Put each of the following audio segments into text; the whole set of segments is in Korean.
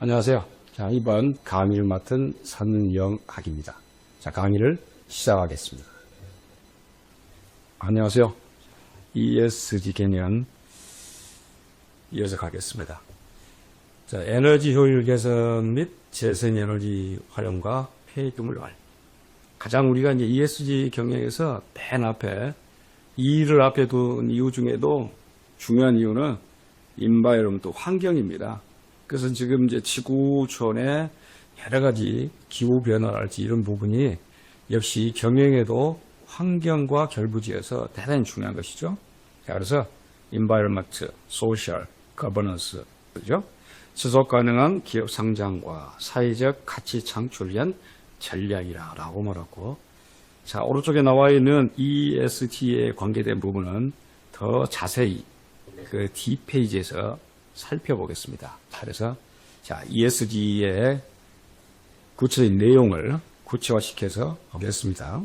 안녕하세요. 자, 이번 강의를 맡은 선영학입니다. 자, 강의를 시작하겠습니다. 안녕하세요. ESG 개념 이어서 가겠습니다. 자, 에너지 효율 개선 및 재생에너지 활용과 폐기물 관리. 가장 우리가 이제 ESG 경영에서 맨 앞에 E를 앞에 둔 이유 중에도 중요한 이유는 인바이러먼트 환경입니다. 그래서 지금 이제 지구촌의 여러 가지 기후 변화랄지 이런 부분이 역시 경영에도 환경과 결부지어서 대단히 중요한 것이죠. 자, 그래서 environment, social, governance, 그죠? 지속 가능한 기업 성장과 사회적 가치 창출을 위한 전략이라고 말하고, 자, 오른쪽에 나와 있는 ESG에 관계된 부분은 더 자세히 그 D페이지에서 살펴보겠습니다. 그래서 자, ESG의 구체적인 내용을 구체화시켜서 보겠습니다.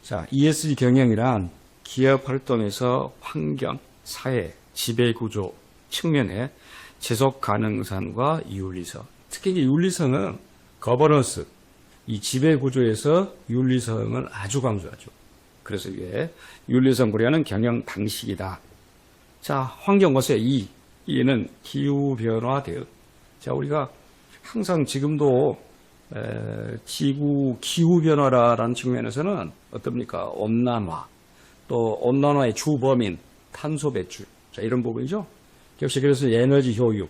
자, ESG 경영이란 기업 활동에서 환경, 사회, 지배구조 측면의 지속 가능성과 윤리성, 특히 윤리성은 거버넌스, 이 지배구조에서 윤리성을 아주 강조하죠. 그래서 이게 윤리성 고려하는 경영 방식이다. 자, 환경것의 E는 기후변화 대응. 자, 우리가 항상 지금도 기후변화라는 측면에서는 어떻습니까? 온난화, 또 온난화의 주범인 탄소 배출. 자, 이런 부분이죠. 역시 그래서 에너지 효율,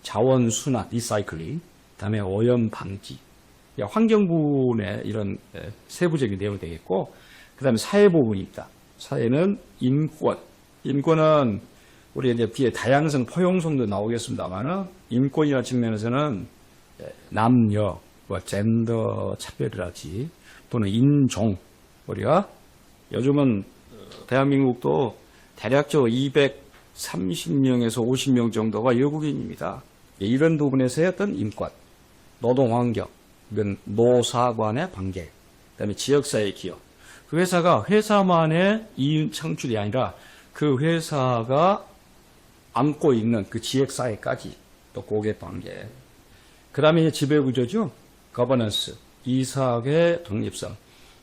자원 순환, 리사이클링, 그다음에 오염 방지. 환경 부분에 이런 세부적인 내용이 되겠고, 그다음에 사회 부분입니다. 사회는 인권은 우리 이제 뒤에 다양성, 포용성도 나오겠습니다만은 인권이라는 측면에서는 남녀, 젠더 차별이라든지 또는 인종, 우리가 요즘은 대한민국도 대략적으로 230명에서 50명 정도가 외국인입니다. 이런 부분에서의 어떤 인권, 노동환경, 노사 간의 관계, 그다음에 지역사회 기업. 그 회사가 회사만의 이윤 창출이 아니라 그 회사가 안고 있는 그 지역사회까지 또 고객 관계. 그 다음에 지배구조죠. 거버넌스. 이사회 독립성.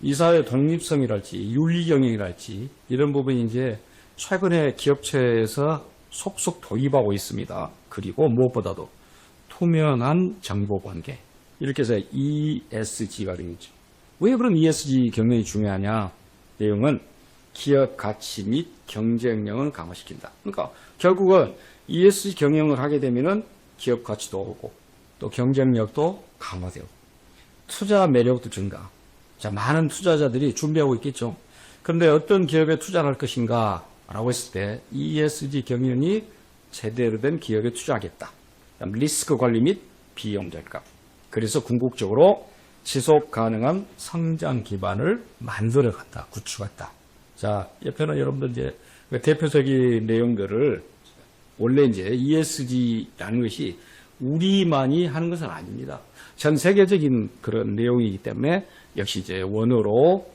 이사회 독립성이랄지 윤리경영이랄지 이런 부분이 이제 최근에 기업체에서 속속 도입하고 있습니다. 그리고 무엇보다도 투명한 정보관계. 이렇게 해서 ESG가 되겠죠. 왜 그런 ESG 경영이 중요하냐? 내용은 기업 가치 및 경쟁력을 강화시킨다. 그러니까 결국은 ESG 경영을 하게 되면은 기업 가치도 오고 또 경쟁력도 강화되고 투자 매력도 증가. 자, 많은 투자자들이 준비하고 있겠죠. 그런데 어떤 기업에 투자를 할 것인가 라고 했을 때 ESG 경영이 제대로 된 기업에 투자하겠다. 리스크 관리 및 비용 절감. 그래서 궁극적으로 지속 가능한 성장 기반을 만들어 간다, 구축한다. 자, 옆에는 여러분들 이제 대표적인 내용들을 원래 이제 ESG라는 것이 우리만이 하는 것은 아닙니다. 전 세계적인 그런 내용이기 때문에 역시 이제 원어로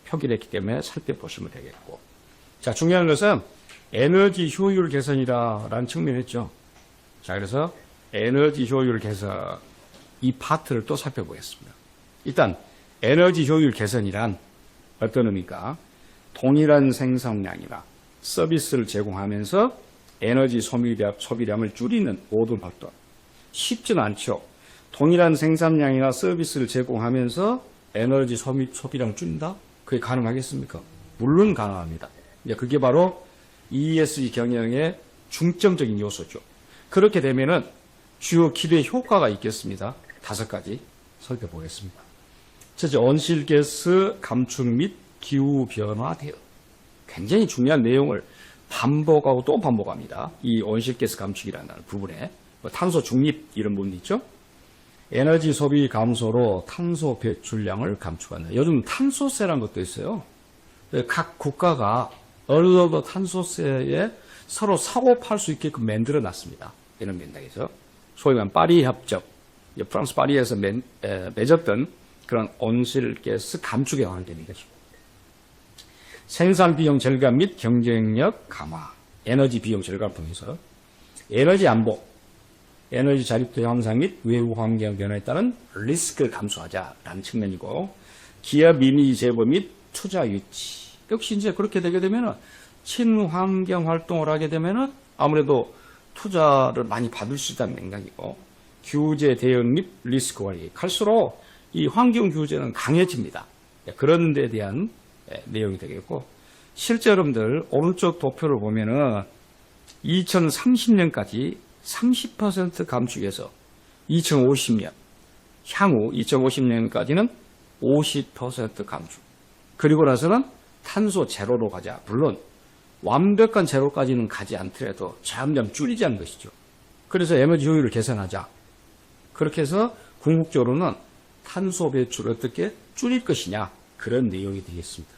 표기를 했기 때문에 살펴보시면 되겠고. 자, 중요한 것은 에너지 효율 개선이라는 측면이었죠. 자, 그래서 에너지 효율 개선 이 파트를 또 살펴보겠습니다. 일단 에너지 효율 개선이란 어떤 의미가 동일한 생산량이나 서비스를 제공하면서 에너지 소비량을 줄이는 모든 활동. 쉽지는 않죠. 동일한 생산량이나 서비스를 제공하면서 에너지 소비량을 줄인다? 그게 가능하겠습니까? 물론 가능합니다. 그게 바로 ESG 경영의 중점적인 요소죠. 그렇게 되면은 주요 기대 효과가 있겠습니다. 5가지 살펴보겠습니다. 첫째, 온실가스 감축 및 기후변화 대응. 굉장히 중요한 내용을 반복하고 또 반복합니다. 이 온실가스 감축이라는 부분에 탄소 중립 이런 부분이 있죠. 에너지 소비 감소로 탄소 배출량을 감축한다. 요즘 탄소세라는 것도 있어요. 각 국가가 어느 정도 탄소세에 서로 사고 팔 수 있게끔 만들어 놨습니다. 이런 맥락에서 소위 말하는 파리 협정, 프랑스 파리에서 맺었던 그런 온실가스 감축에 관련된 것이고, 생산 비용 절감 및 경쟁력 강화, 에너지 비용 절감을 통해서 에너지 안보, 에너지 자립도 향상 및 외부 환경 변화에 따른 리스크를 감수하자라는 측면이고, 기업 이미지 제보 및 투자 유치. 역시 이제 그렇게 되게 되면은 친환경 활동을 하게 되면은 아무래도 투자를 많이 받을 수 있다는 맥락이고, 규제 대응 및 리스크 관리. 갈수록 이 환경 규제는 강해집니다. 그런 데 대한 내용이 되겠고, 실제 여러분들 오른쪽 도표를 보면은 2030년까지 30% 감축해서 2050년, 향후 2050년까지는 50% 감축. 그리고 나서는 탄소 제로로 가자. 물론 완벽한 제로까지는 가지 않더라도 점점 줄이자는 것이죠. 그래서 에너지 효율을 개선하자. 그렇게 해서 궁극적으로는 탄소 배출을 어떻게 줄일 것이냐, 그런 내용이 되겠습니다.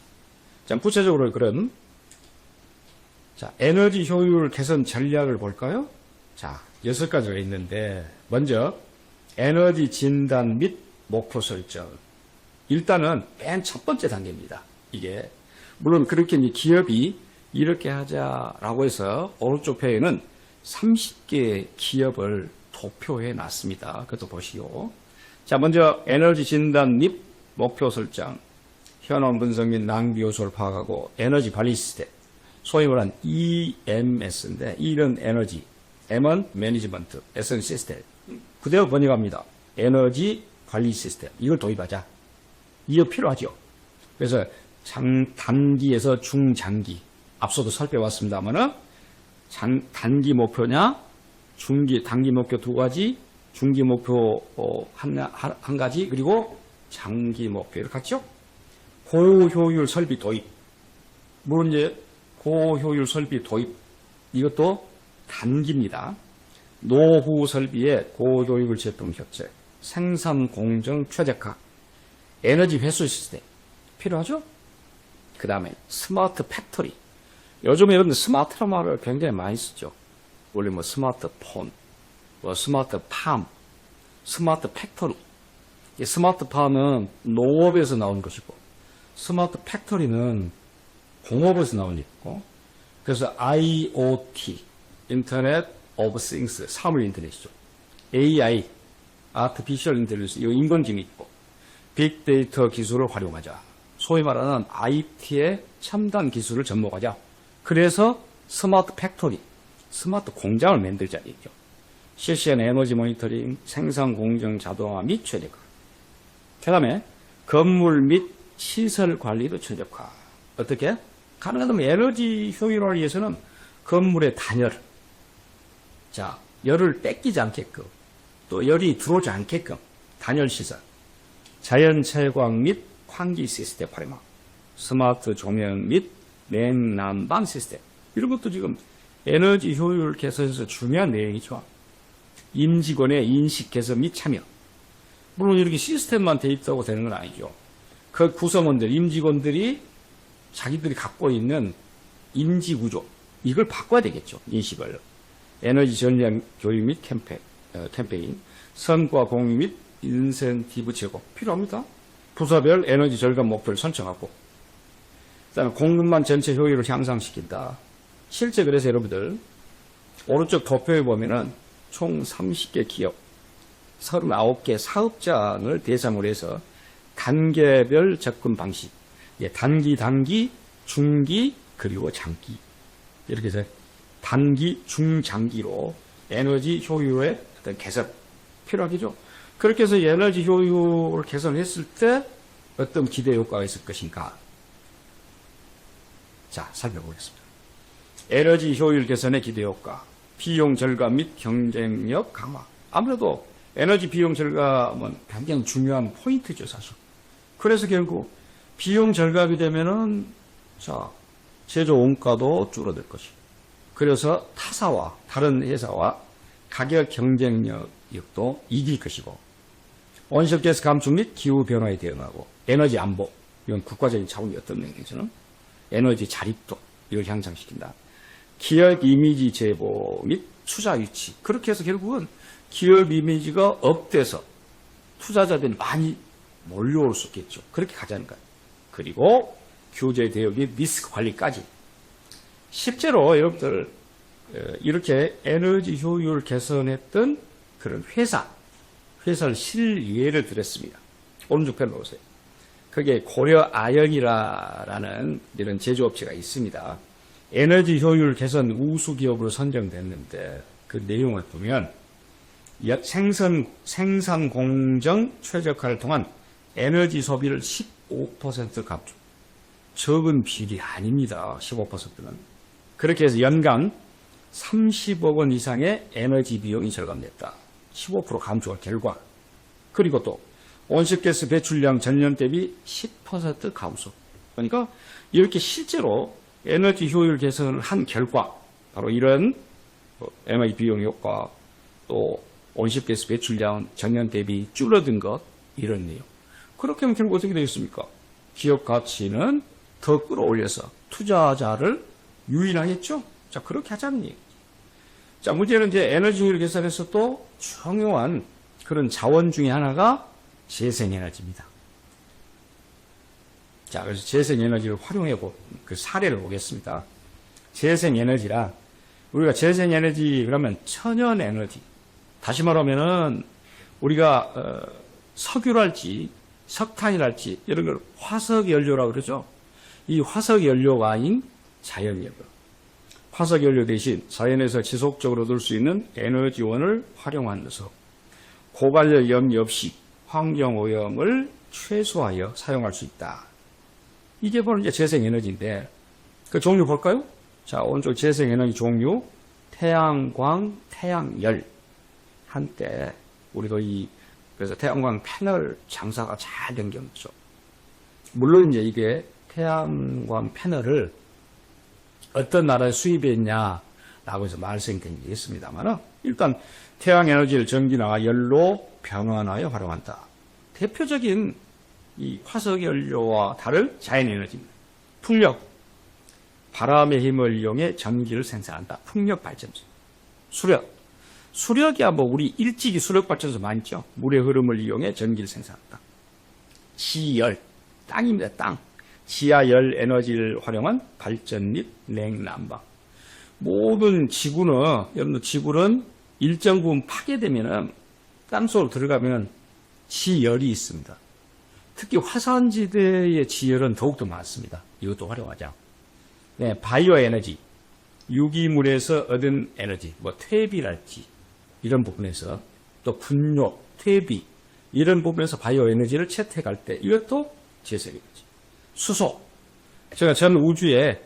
자, 구체적으로 그런 에너지 효율 개선 전략을 볼까요? 자, 6가지가 있는데, 먼저 에너지 진단 및 목표 설정. 일단은 맨 첫 번째 단계입니다. 이게 물론 그렇게 기업이 이렇게 하자라고 해서 오른쪽 표에는 30개 기업을 도표해 놨습니다. 그것도 보시오. 자, 먼저 에너지 진단 및 목표 설정, 현황 분석 및 낭비 요소를 파악하고 에너지 관리 시스템, 소위 말하는 EMS인데, E는 에너지, M은 매니지먼트, S는 시스템. 그대로 번역합니다. 에너지 관리 시스템. 이걸 도입하자. 이거 필요하죠. 그래서 단기에서 중장기, 앞서도 살펴봤습니다만은 단기 목표냐, 단기 목표 2가지, 중기 목표 한 가지, 그리고 장기 목표를 갖죠. 고효율 설비 도입. 물론 이제 고효율 설비 도입, 이것도 단기입니다. 노후 설비의 고효율 제품 혁체, 생산 공정 최적화, 에너지 회수 시스템 필요하죠? 그 다음에 스마트 팩토리. 요즘에 여러분들 스마트라는 말을 굉장히 많이 쓰죠. 원래 뭐 스마트폰, 뭐 스마트팜, 스마트 팩토리. 스마트팜은 농업에서 나온 것이고, 스마트 팩토리는 공업에서 나온 일이고, 그래서 IoT, 인터넷 오브 싱스, 사물 인터넷이죠. AI, 아티피셜 인텔리전스, 이거 인공지능이 있고, 빅데이터 기술을 활용하자. 소위 말하는 IT의 첨단 기술을 접목하자. 그래서 스마트 팩토리, 스마트 공장을 만들자 얘기죠. 실시간 에너지 모니터링, 생산 공정 자동화 및 최적화. 그 다음에 건물 및 시설 관리도 최적화. 어떻게? 가능하다면 에너지 효율화를 위해서는 건물의 단열, 자, 열을 뺏기지 않게끔, 또 열이 들어오지 않게끔 단열 시설, 자연 채광 및 환기 시스템 활용, 스마트 조명 및 냉난방 시스템, 이런 것도 지금 에너지 효율 개선에서 중요한 내용이죠. 임직원의 인식 개선 및 참여. 물론 이렇게 시스템만 돼 있다고 되는 건 아니죠. 그 구성원들, 임직원들이 자기들이 갖고 있는 인지 구조, 이걸 바꿔야 되겠죠. 인식을. 에너지 전략 교육 및 캠페인, 성과 공유 및 인센티브 제공 필요합니다. 부서별 에너지 절감 목표를 설정하고, 그다음에 공급망 전체 효율을 향상시킨다. 실제 그래서 여러분들 오른쪽 도표에 보면은 총 30개 기업, 39개 사업장을 대상으로 해서 단계별 접근 방식, 단기, 중기, 그리고 장기, 이렇게 해서 단기, 중장기로 에너지 효율의 어떤 개선 필요하겠죠. 그렇게 해서 에너지 효율을 개선했을 때 어떤 기대 효과가 있을 것인가. 자, 살펴보겠습니다. 에너지 효율 개선의 기대 효과, 비용 절감 및 경쟁력 강화. 아무래도 에너지 비용 절감은 굉장히 중요한 포인트죠, 사실. 그래서 결국 비용 절감이 되면은, 자, 제조 원가도 줄어들 것이고, 그래서 타사와 다른 회사와 가격 경쟁력도 이길 것이고, 온실가스 감축 및 기후 변화에 대응하고, 에너지 안보, 이건 국가적인 차원이 어떤 면에서는 에너지 자립도, 이걸 향상시킨다. 기업 이미지 제보 및 투자 유치. 그렇게 해서 결국은 기업 이미지가 업돼서 투자자들이 많이 몰려올 수 있겠죠. 그렇게 가자는 거예요. 그리고 규제 대응 및 리스크 관리까지. 실제로 여러분들 이렇게 에너지 효율을 개선했던 그런 회사를 실예를 들었습니다. 오른쪽 편으로 오세요. 그게 고려 아연이라는 이런 제조업체가 있습니다. 에너지 효율 개선 우수 기업으로 선정됐는데 그 내용을 보면 생산 공정 최적화를 통한 에너지 소비를 15% 감축. 적은 비리 아닙니다. 15%는. 그렇게 해서 연간 30억 원 이상의 에너지 비용이 절감됐다. 15% 감축한 결과. 그리고 또 온실가스 배출량 전년 대비 10% 감소. 그러니까 이렇게 실제로 에너지 효율 개선을 한 결과 바로 이런 에너지 비용 효과 또 온실가스 배출량 전년 대비 줄어든 것 이런 내용. 그렇게 하면 결국 어떻게 되겠습니까? 기업 가치는 더 끌어올려서 투자자를 유인하겠죠? 자, 그렇게 하자는 얘기죠. 자, 문제는 이제 에너지 효율 개선에서 또 중요한 그런 자원 중에 하나가 재생에너지입니다. 자, 그래서 재생에너지를 활용해 그 사례를 보겠습니다. 재생에너지라 우리가 재생에너지 그러면 천연에너지. 다시 말하면은 우리가 석유랄지 석탄이랄지 이런 걸 화석연료라고 그러죠. 이 화석연료가 아닌 자연연료. 화석연료 대신 자연에서 지속적으로 얻을 수 있는 에너지원을 활용하면서 고관여염 없이 환경오염을 최소화하여 사용할 수 있다. 이게 바로 이제 재생에너지인데 그 종류 볼까요? 자, 오른쪽 재생에너지 종류 태양광, 태양열. 한때 우리도 그래서 태양광 패널 장사가 잘 된 경우죠. 물론 이제 이게 태양광 패널을 어떤 나라에 수입했냐라고 해서 말씀이 있습니다만 일단 태양에너지를 전기나 열로 변환하여 활용한다. 대표적인 이 화석연료와 다른 자연에너지입니다. 풍력, 바람의 힘을 이용해 전기를 생산한다. 풍력발전소. 수력이야 뭐 우리 일찍이 수력발전소 많죠. 물의 흐름을 이용해 전기를 생산한다. 지열, 땅입니다. 땅. 지하열 에너지를 활용한 발전 및 냉난방. 모든 지구는 여러분들 지구는 일정 부분 파괴되면은 땅속으로 들어가면 지열이 있습니다. 특히 화산지대의 지열은 더욱더 많습니다. 이것도 활용하자. 네, 바이오 에너지, 유기물에서 얻은 에너지, 뭐 퇴비랄지 이런 부분에서 또 분뇨, 퇴비 이런 부분에서 바이오 에너지를 채택할 때 이것도 재생에너지. 수소. 제가 전 우주에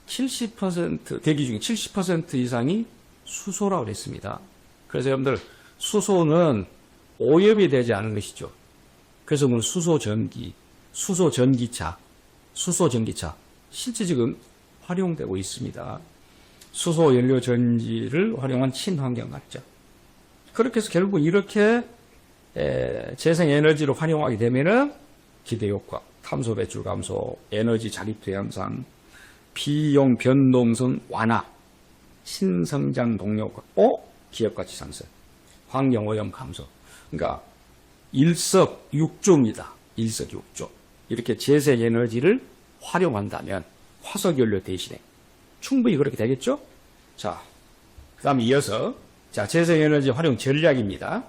70% 대기 중에 70% 이상이 수소라고 그랬습니다. 그래서 여러분들 수소는 오염이 되지 않은 것이죠. 그래서 오늘 수소전기, 수소전기차 실제 지금 활용되고 있습니다. 수소연료전지를 활용한 친환경 발전. 그렇게 해서 결국 이렇게 재생에너지로 활용하게 되면은 기대효과, 탄소 배출 감소, 에너지 자립도 향상, 비용 변동성 완화, 신성장 동력, 기업 가치 상승, 환경 오염 감소. 그러니까 일석육조입니다. 일석육조. 이렇게 재생에너지를 활용한다면 화석연료 대신에 충분히 그렇게 되겠죠? 자, 그다음 이어서 재생에너지 활용 전략입니다.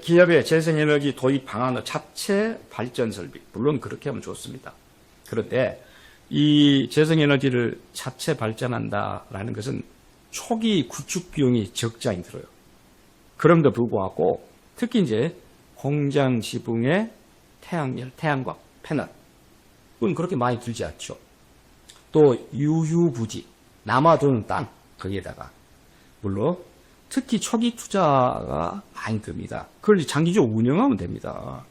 기업의 재생에너지 도입 방안의 자체 발전 설비. 물론 그렇게 하면 좋습니다. 그런데 이 재생에너지를 자체 발전한다라는 것은 초기 구축 비용이 적잖이 들어요. 그럼에도 불구하고 특히 이제 공장 지붕의 태양열, 태양광, 패널. 그건 그렇게 많이 들지 않죠. 또 유휴부지, 남아도는 땅, 거기에다가. 물론 특히 초기 투자가 많이 듭니다. 그걸 장기적으로 운영하면 됩니다.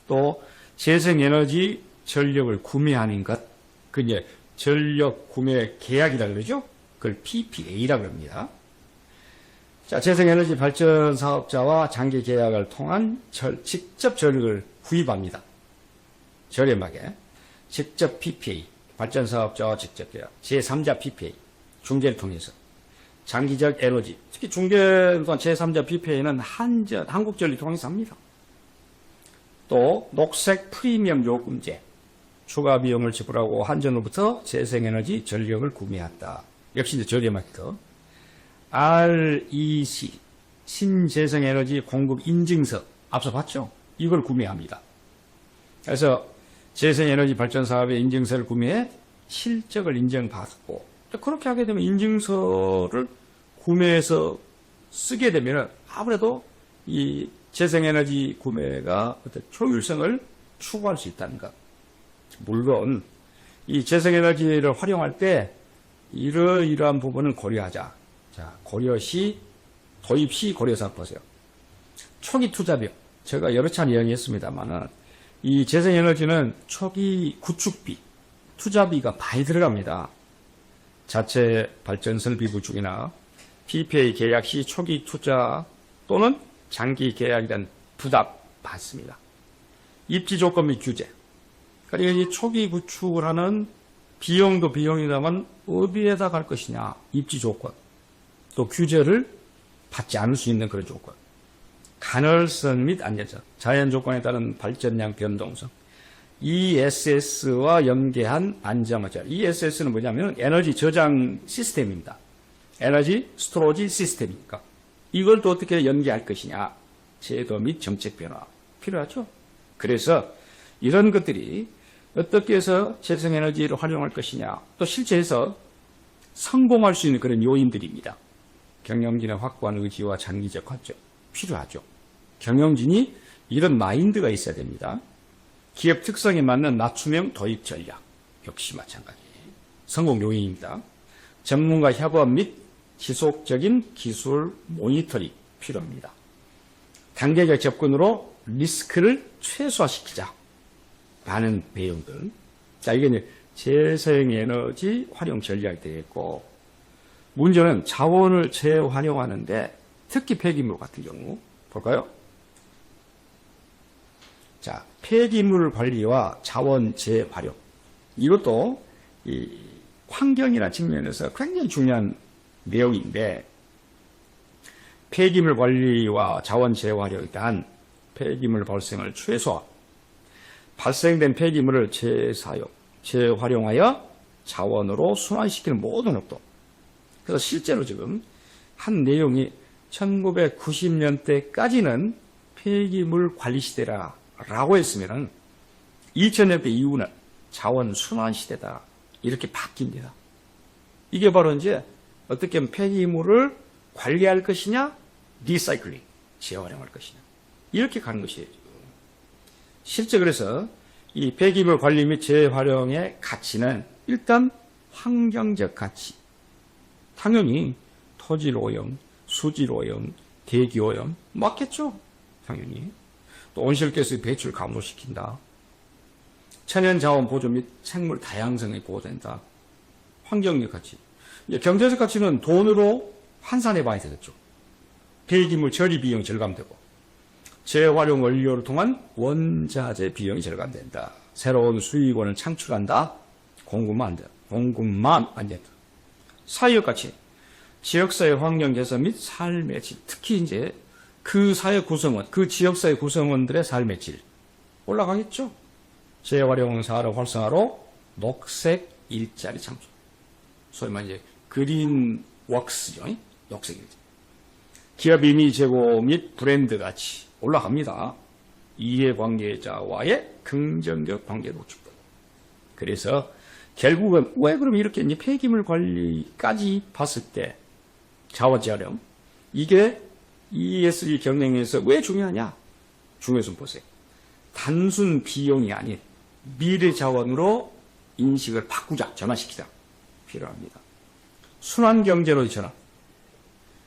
또 재생에너지 전력을 구매하는 것, 그 이제 전력 구매 계약이라 그러죠. 그걸 PPA라고 합니다. 자, 재생에너지 발전 사업자와 장기 계약을 통한 직접 전력을 구입합니다. 저렴하게. 직접 PPA, 발전 사업자와 직접 계약, 제3자 PPA, 중개를 통해서. 장기적 에너지, 특히 중개 또한 제3자 PPA는 한국전력을 통해서 합니다. 또 녹색 프리미엄 요금제, 추가 비용을 지불하고 한전으로부터 재생에너지 전력을 구매한다. 역시 이제 저렴하기도. REC, 신재생에너지 공급 인증서, 앞서 봤죠? 이걸 구매합니다. 그래서 재생에너지 발전 사업의 인증서를 구매해 실적을 인정받고, 그렇게 하게 되면 인증서를 구매해서 쓰게 되면 아무래도 이 재생에너지 구매가 어떤 효율성을 추구할 수 있다는 것. 물론 이 재생에너지를 활용할 때 이러이러한 부분은 고려하자. 자, 고려 시, 도입 시 고려사항 보세요. 초기 투자비, 제가 여러 차례 이야기했습니다만은 이 재생에너지는 초기 구축비, 투자비가 많이 들어갑니다. 자체 발전 설비 구축이나 PPA 계약 시 초기 투자 또는 장기 계약에 대한 부담 받습니다. 입지 조건 및 규제. 그러니까 이 초기 구축을 하는 비용도 비용이다만 어디에다 갈 것이냐. 입지 조건. 또 규제를 받지 않을 수 있는 그런 조건. 간헐성 및 안전성. 자연 조건에 따른 발전량 변동성. ESS와 연계한 안정화자. ESS는 뭐냐면 에너지 저장 시스템입니다. 에너지 스토리지 시스템이니까. 이걸 또 어떻게 연계할 것이냐. 제도 및 정책 변화. 필요하죠. 그래서 이런 것들이 어떻게 해서 재생에너지를 활용할 것이냐. 또 실제에서 성공할 수 있는 그런 요인들입니다. 경영진의 확고한 의지와 장기적 관점. 필요하죠. 경영진이 이런 마인드가 있어야 됩니다. 기업 특성에 맞는 맞춤형 도입 전략. 역시 마찬가지. 성공 요인입니다. 전문가 협업 및 지속적인 기술 모니터링 필요합니다. 단계적 접근으로 리스크를 최소화시키자. 많은 배경들. 자, 이게 이제 재생에너지 활용 전략이 되겠고, 문제는 자원을 재활용하는데 특히 폐기물 같은 경우 볼까요? 자, 폐기물 관리와 자원 재활용. 이것도 이 환경이라는 측면에서 굉장히 중요한 내용인데, 폐기물 관리와 자원 재활용에 대한 폐기물 발생을 최소화, 발생된 폐기물을 재사용, 재활용하여 자원으로 순환시키는 모든 활동. 그래서 실제로 지금 한 내용이 1990년대까지는 폐기물 관리 시대라고 했으면 2000년대 이후는 자원 순환 시대다. 이렇게 바뀝니다. 이게 바로 이제 어떻게 하면 폐기물을 관리할 것이냐, 리사이클링, 재활용할 것이냐. 이렇게 가는 것이에요. 실제 그래서 이 폐기물 관리 및 재활용의 가치는 일단 환경적 가치. 당연히 토질 오염, 수질 오염, 대기 오염 맞겠죠? 당연히. 또 온실가스 배출 감소시킨다. 천연 자원 보존 및 생물 다양성이 보호된다. 환경적 가치. 이제 경제적 가치는 돈으로 환산해 봐야 되겠죠. 폐기물 처리 비용 절감되고, 재활용 원료를 통한 원자재 비용이 절감된다. 새로운 수익원을 창출한다. 공급만 안 된다. 사회적 가치. 지역사회 환경 개선 및 삶의 질. 특히 이제 그 사회 구성원, 그 지역사회 구성원들의 삶의 질. 올라가겠죠? 재활용 사업 활성화로 녹색 일자리 창출. 소위 말해 이제 그린 웍스죠. 녹색 일자리. 기업 이미 제고 및 브랜드 가치 올라갑니다. 이해관계자와의 긍정적 관계 노출도. 그래서 결국은 왜 그럼 이렇게 이제 폐기물 관리까지 봤을 때 자원 재활용 이게 ESG 경영에서 왜 중요하냐? 중요해서 보세요. 단순 비용이 아닌 미래 자원으로 인식을 바꾸자, 전환시키자 필요합니다. 순환 경제로 전환,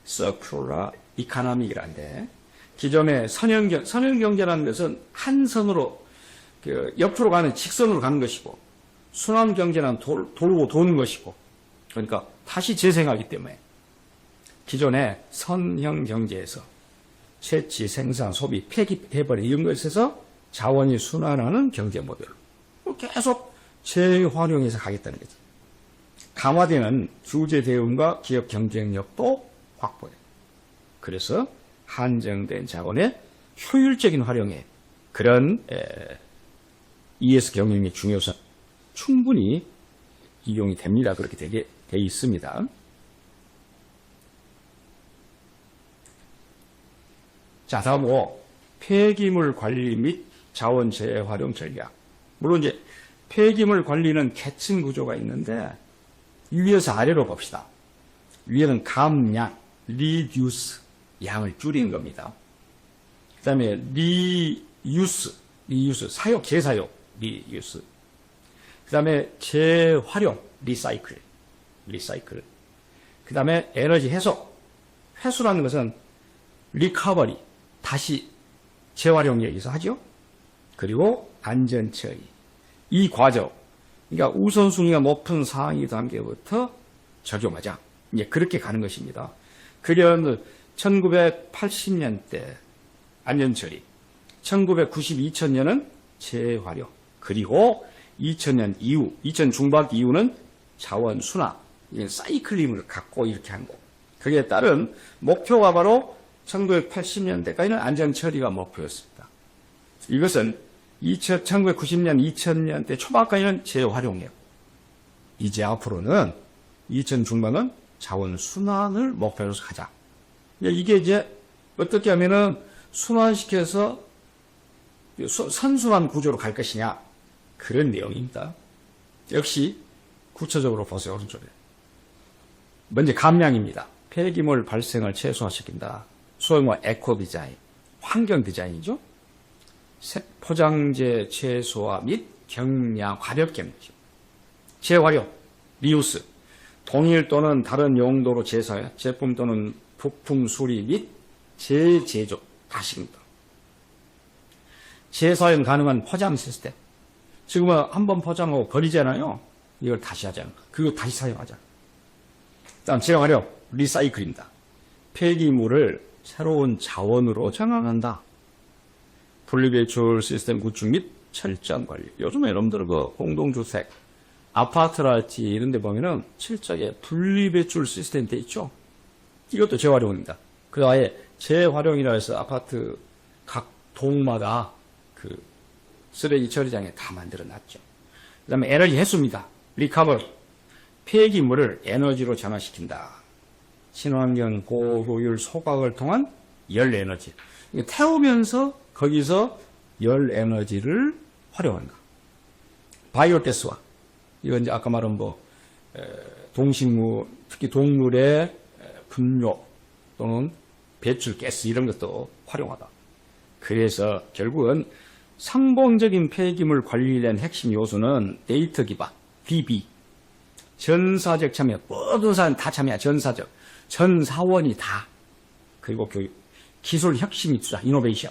서큘러 이코노미라는데 기존의 선형 경제라는 것은 한 선으로 옆으로 가는 직선으로 가는 것이고, 순환 경제는 돌고 도는 것이고, 그러니까 다시 재생하기 때문에 기존의 선형 경제에서 채취, 생산, 소비, 폐기해버리는 이런 것에서 자원이 순환하는 경제 모델로 계속 재활용해서 가겠다는 거죠. 강화되는 규제 대응과 기업 경쟁력도 확보해. 그래서 한정된 자원의 효율적인 활용에 그런 ES 경영의 중요성 충분히 이용이 됩니다. 그렇게 돼 있습니다. 자, 다음으로 폐기물 관리 및 자원 재활용 전략. 물론 이제 폐기물 관리는 계층 구조가 있는데 위에서 아래로 봅시다. 위에는 감량, reduce, 양을 줄이는 겁니다. 그 다음에 reuse, 사용, 재사용, reuse. 그 다음에 재활용, recycle. 그 다음에 에너지 해소. 회수라는 것은 recovery, 다시 재활용에 의해서 하죠. 그리고 안전처리. 이 과정, 그러니까 우선순위가 높은 사항이 단계부터 적용하자. 이제 그렇게 가는 것입니다. 그런 1980년대 안전처리, 1990, 2000년은 재활용, 그리고 2000년 이후, 2000 중반 이후는 자원 순환, 사이클링을 갖고 이렇게 한 거. 그에 따른 목표가 바로 1980년대까지는 안전처리가 목표였습니다. 이것은 1990년, 2000년대 초반까지는 재활용이었고, 이제 앞으로는 2000 중반은 자원 순환을 목표로 하자. 이게 이제 어떻게 하면은 순환시켜서 선순환 구조로 갈 것이냐, 그런 내용입니다. 역시 구체적으로 보세요. 오른쪽에. 먼저 감량입니다. 폐기물 발생을 최소화시킨다. 소위 뭐 에코 디자인, 환경 디자인이죠. 포장재 최소화 및 경량 화력 경량. 재활용, 리우스, 동일 또는 다른 용도로 재사용, 제품 또는 부품 수리 및 재제조, 다시금다. 재사용 가능한 포장 시스템. 지금은 한번 포장하고 버리잖아요. 이걸 다시 하잖아요. 그거 다시 사용하자. 다음 재활용, 리사이클입니다. 폐기물을 새로운 자원으로 전환한다. 분리배출 시스템 구축 및 철저한 관리. 요즘에 여러분들 그 공동주택, 아파트랄지 이런 데 보면은 철저하게 분리배출 시스템 돼 있죠. 이것도 재활용입니다. 그 아예 재활용이라 해서 아파트 각 동마다 그 쓰레기 처리장에 다 만들어 놨죠. 그 다음에 에너지 해수입니다. 리커버. 폐기물을 에너지로 전환시킨다. 친환경 고효율 소각을 통한 열 에너지. 태우면서 거기서 열 에너지를 활용한다. 바이오가스와, 이건 이제 아까 말한 동식물, 특히 동물의 분뇨 또는 배출 가스 이런 것도 활용하다. 그래서 결국은 성공적인 폐기물 관리에 대한 핵심 요소는 데이터 기반, DB, 전사적 참여, 모든 사람 다 참여, 전사적, 전 사원이 다, 그리고 교육, 기술 혁신 투자, 이노베이션,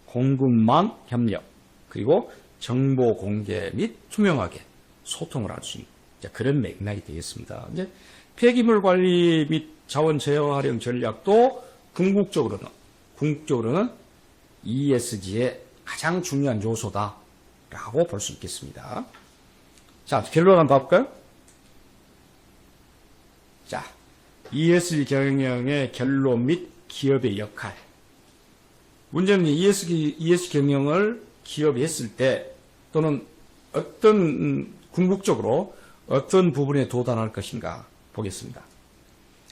공급망 협력, 그리고 정보 공개 및 투명하게 소통을 할 수 있는 그런 맥락이 되겠습니다. 이제 폐기물 관리 및 자원 재활용 전략도 궁극적으로는 ESG의 가장 중요한 요소다라고 볼 수 있겠습니다. 자, 결론 한번 볼까요? 자, ESG 경영의 결론 및 기업의 역할. 문제는 ESG 경영을 기업이 했을 때 또는 어떤 궁극적으로 어떤 부분에 도달할 것인가 보겠습니다.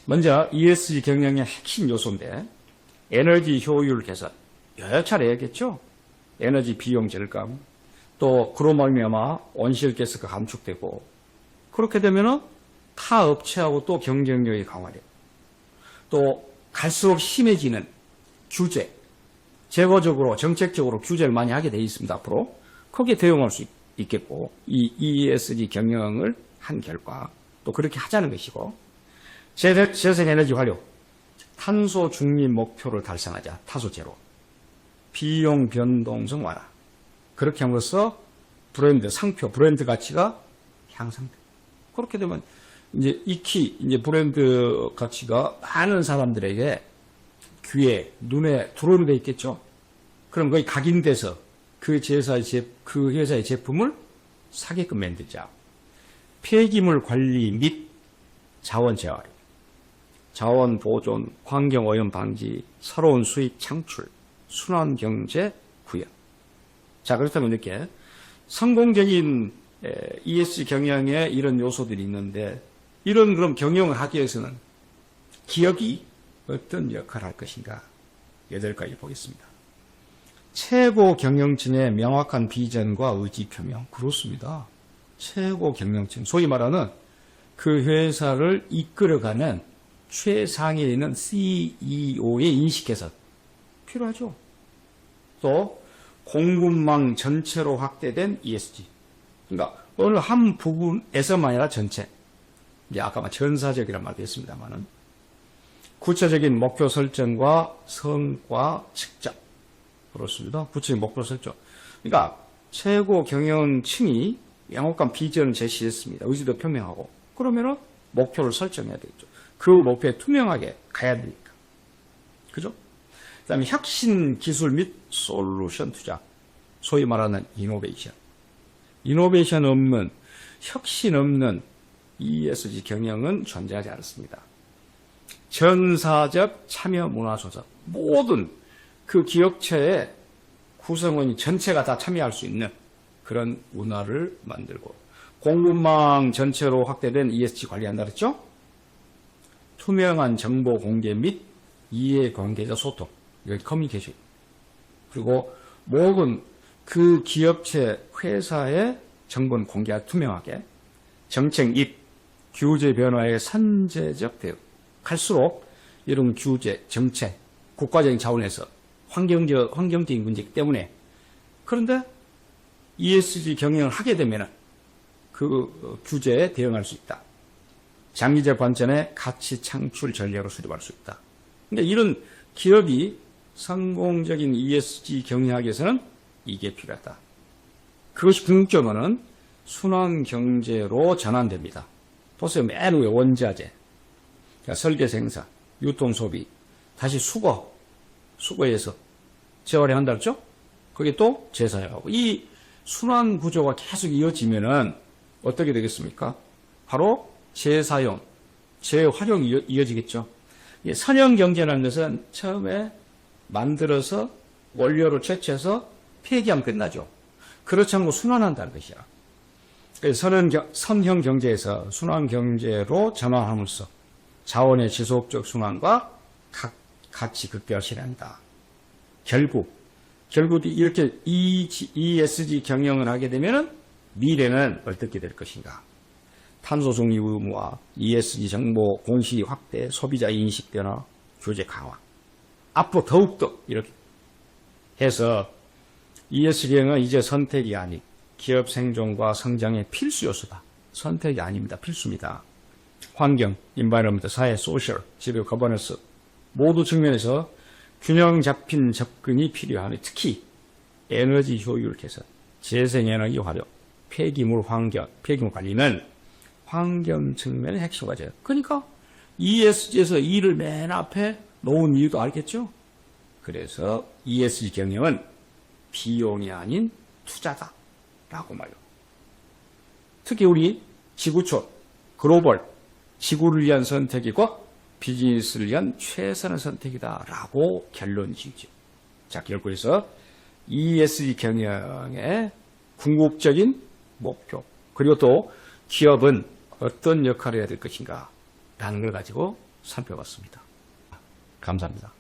먼저 ESG 경영의 핵심 요소인데 에너지 효율 개선. 여러 차례 얘기했죠. 에너지 비용 절감. 또 그로 말미암아 온실가스가 감축되고 그렇게 되면은 타 업체하고 또 경쟁력이 강화돼요. 또 갈수록 심해지는 규제. 제거적으로 정책적으로 규제를 많이 하게 돼 있습니다. 앞으로 거기에 대응할 수 있겠고 이 ESG 경영을 한 결과 또 그렇게 하자는 것이고 재생에너지 활용, 탄소 중립 목표를 달성하자. 탄소 제로, 비용 변동성 완화. 그렇게 함으로써 브랜드 상표, 브랜드 가치가 향상돼. 그렇게 되면 이제 익히 이제 브랜드 가치가 많은 사람들에게 귀에 눈에 들어오게 돼 있겠죠. 그럼 거기 각인돼서 그 회사의 제품을 사게끔 만들자. 폐기물 관리 및 자원 재활용, 자원 보존, 환경 오염 방지, 새로운 수익 창출, 순환 경제 구현. 자, 그렇다면 이렇게 성공적인 ESG 경영에 이런 요소들이 있는데 이런 그럼 경영을 하기 위해서는 기업이 어떤 역할을 할 것인가? 8가지 보겠습니다. 최고 경영진의 명확한 비전과 의지 표명. 그렇습니다. 최고 경영진. 소위 말하는 그 회사를 이끌어가는 최상위에 있는 CEO의 인식해서 필요하죠. 또 공급망 전체로 확대된 ESG. 그러니까 어느 한 부분에서만 아니라 전체. 이제 아까 전사적이란 말도 했습니다만은 구체적인 목표 설정과 성과 측정. 그렇습니다. 구체적인 목표 설정. 그러니까 최고 경영층이 명확한 비전을 제시했습니다. 의지도 표명하고. 그러면은 목표를 설정해야 되겠죠. 그 목표에 투명하게 가야 되니까. 그죠? 그 다음에 혁신 기술 및 솔루션 투자. 소위 말하는 이노베이션. 이노베이션 없는, 혁신 없는 ESG 경영은 존재하지 않습니다. 전사적 참여 문화 조성. 모든 그 기업체의 구성원이 전체가 다 참여할 수 있는 그런 문화를 만들고, 공급망 전체로 확대된 ESG 관리한다 그랬죠? 투명한 정보 공개 및 이해관계자 소통, 이거 커뮤니케이션. 그리고 모든 그 기업체 회사의 정보는 공개하고 투명하게, 정책 입, 규제 변화의 선제적 대응. 갈수록 이런 규제, 정책, 국가적인 차원에서 환경적인 문제이기 때문에. 그런데 ESG 경영을 하게 되면 그 규제에 대응할 수 있다. 장기적 관점의 가치 창출 전략으로 수립할 수 있다. 그러니까 이런 기업이 성공적인 ESG 경영하기 위해서는 이게 필요하다. 그것이 궁극적으로는 순환 경제로 전환됩니다. 보세요. 맨 위에 원자재, 그러니까 설계 생산, 유통 소비, 다시 수거해서 재활용한다 그랬죠? 거기에 또 재사용하고. 이 순환 구조가 계속 이어지면은 어떻게 되겠습니까? 바로 재사용, 재활용이 이어지겠죠. 선형 경제라는 것은 처음에 만들어서 원료로 채취해서 폐기하면 끝나죠. 그렇지 않고 순환한다는 것이야. 그래서 선형 경제에서 순환 경제로 전환함으로써 자원의 지속적 순환과 가치 극대화를 실현한다. 결국 이렇게 ESG 경영을 하게 되면 미래는 어떻게 될 것인가? 탄소 중립 의무화, ESG 정보 공시 확대, 소비자 인식 변화, 규제 강화. 앞으로 더욱더 이렇게 해서 ESG 경영은 이제 선택이 아닌 기업 생존과 성장의 필수 요소다. 선택이 아닙니다. 필수입니다. 환경, 인바이러먼트, 사회, 소셜, 지배, 거버넌스 모두 측면에서 균형 잡힌 접근이 필요하니 특히 에너지 효율 개선, 재생에너지 활용, 폐기물 관리는 환경 측면의 핵심 과제예요. 그러니까 ESG에서 E를 맨 앞에 놓은 이유도 알겠죠? 그래서 ESG 경영은 비용이 아닌 투자다라고 말해요. 특히 우리 지구촌, 글로벌, 지구를 위한 선택이고 비즈니스를 위한 최선의 선택이다라고 결론 지으죠. 자, 결국에서 ESG 경영의 궁극적인 목표, 그리고 또 기업은 어떤 역할을 해야 될 것인가 라는 걸 가지고 살펴봤습니다. 감사합니다.